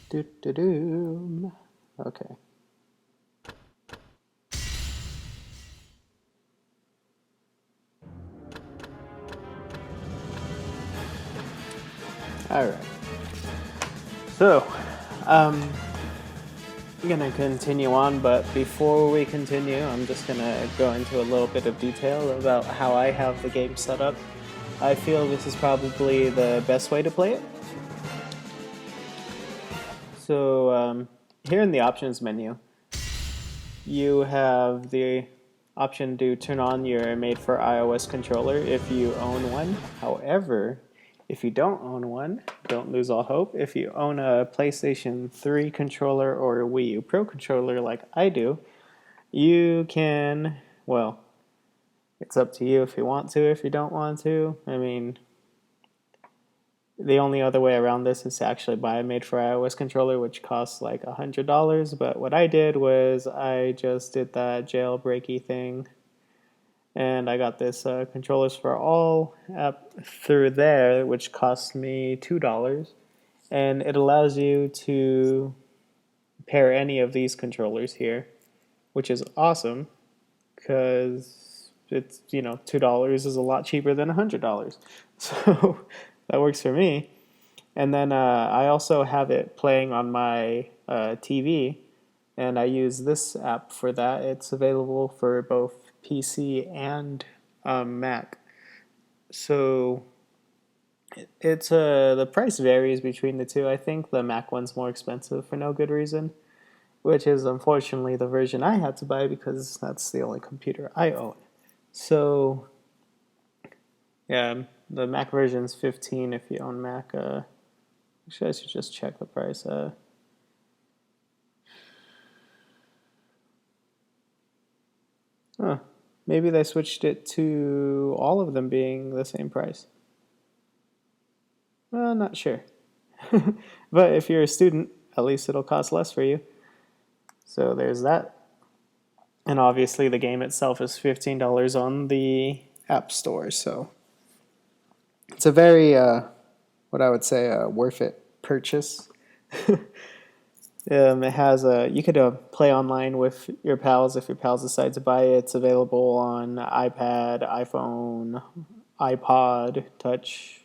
Do-do-doom. Okay. Alright. So, I'm gonna continue on, but before we continue, I'm just gonna go into a little bit of detail about how I have the game set up. I feel this is probably the best way to play it. So, here in the options menu, you have the option to turn on your made for iOS controller if you own one. However, if you don't own one, don't lose all hope. If you own a PlayStation 3 controller or a Wii U Pro controller like I do, you can, well, it's up to you if you want to, if you don't want to. I mean, the only other way around this is to actually buy a made for iOS controller, which costs like $100. But what I did was I just did that jailbreaky thing, and I got this Controllers for All app through there, which cost me $2. And it allows you to pair any of these controllers here, which is awesome because it's, $2 is a lot cheaper than $100. So that works for me. And then I also have it playing on my TV, and I use this app for that. It's available for both PC and Mac. So it's the price varies between the two. I think the Mac one's more expensive for no good reason, which is unfortunately the version I had to buy because that's the only computer I own. So yeah, the Mac version's $15 if you own Mac. Actually, I should just check the price. Maybe they switched it to all of them being the same price. Not sure. But if you're a student, at least it'll cost less for you. So there's that. And obviously the game itself is $15 on the App Store. So it's a very, what I would say, worth it purchase. It has you could play online with your pals if your pals decide to buy it. It's available on iPad, iPhone, iPod Touch,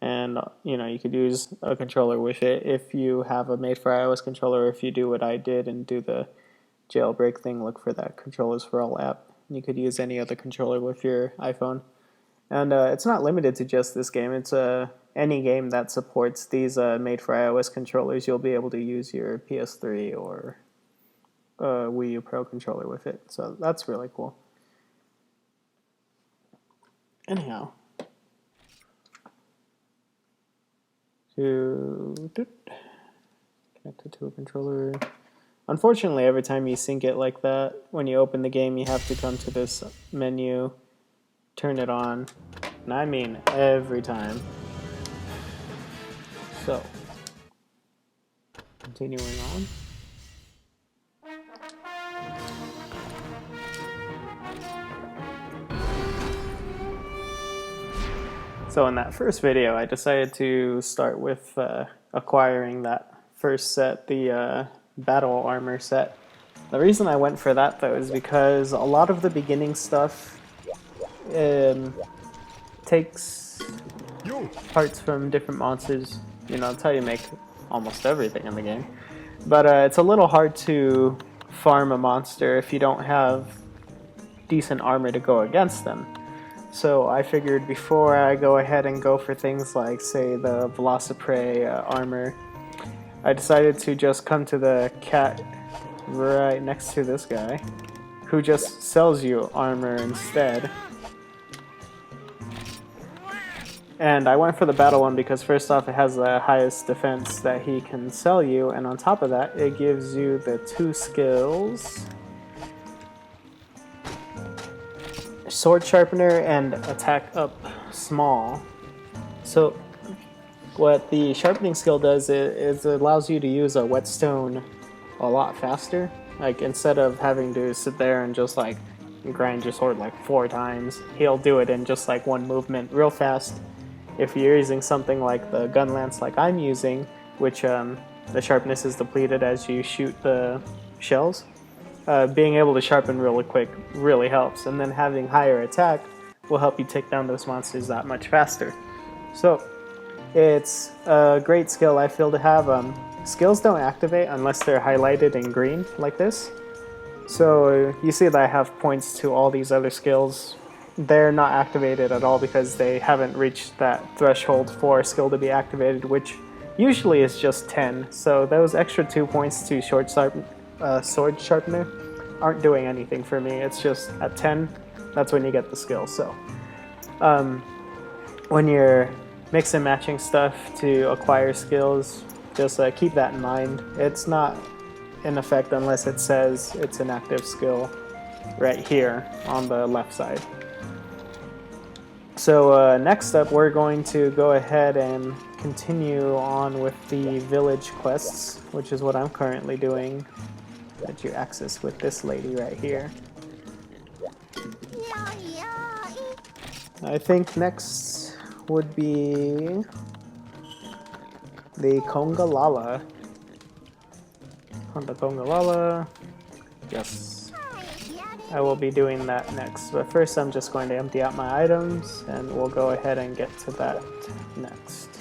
and you could use a controller with it if you have a made for iOS controller. If you do what I did and do the jailbreak thing, look for that Controllers for All app. You could use any other controller with your iPhone. And it's not limited to just this game. It's any game that supports these made for iOS controllers. You'll be able to use your PS3 or Wii U Pro controller with it. So that's really cool. Anyhow, connect it to a controller. Unfortunately, every time you sync it like that, when you open the game, you have to come to this menu, turn it on, and I mean every time. So, continuing on. So in that first video, I decided to start with acquiring that first set, the battle armor set. The reason I went for that though is because a lot of the beginning stuff takes parts from different monsters. It's how you make almost everything in the game. But it's a little hard to farm a monster if you don't have decent armor to go against them. So I figured before I go ahead and go for things like, say, the Velociprey armor, I decided to just come to the cat right next to this guy, who just sells you armor instead. And I went for the battle one because first off it has the highest defense that he can sell you, and on top of that it gives you the 2 skills, Sword Sharpener and Attack Up Small. So what the sharpening skill does is it allows you to use a whetstone a lot faster. Like instead of having to sit there and just like grind your sword like 4 times, he'll do it in just like one movement real fast. If you're using something like the gun lance like I'm using, which the sharpness is depleted as you shoot the shells. Being able to sharpen really quick really helps, and then having higher attack will help you take down those monsters that much faster. So it's a great skill I feel to have. Skills don't activate unless they're highlighted in green like this. So you see that I have points to all these other skills. They're not activated at all because they haven't reached that threshold for a skill to be activated, which usually is just 10. So those extra 2 points to sword sharpener aren't doing anything for me. It's just at 10, that's when you get the skill. So when you're mix and matching stuff to acquire skills, just keep that in mind. It's not in effect unless it says it's an active skill right here on the left side. So next up, we're going to go ahead and continue on with the village quests, which is what I'm currently doing, that you access with this lady right here. I think next would be the Congalala. On the Congalala, yes. I will be doing that next, but first I'm just going to empty out my items and we'll go ahead and get to that next.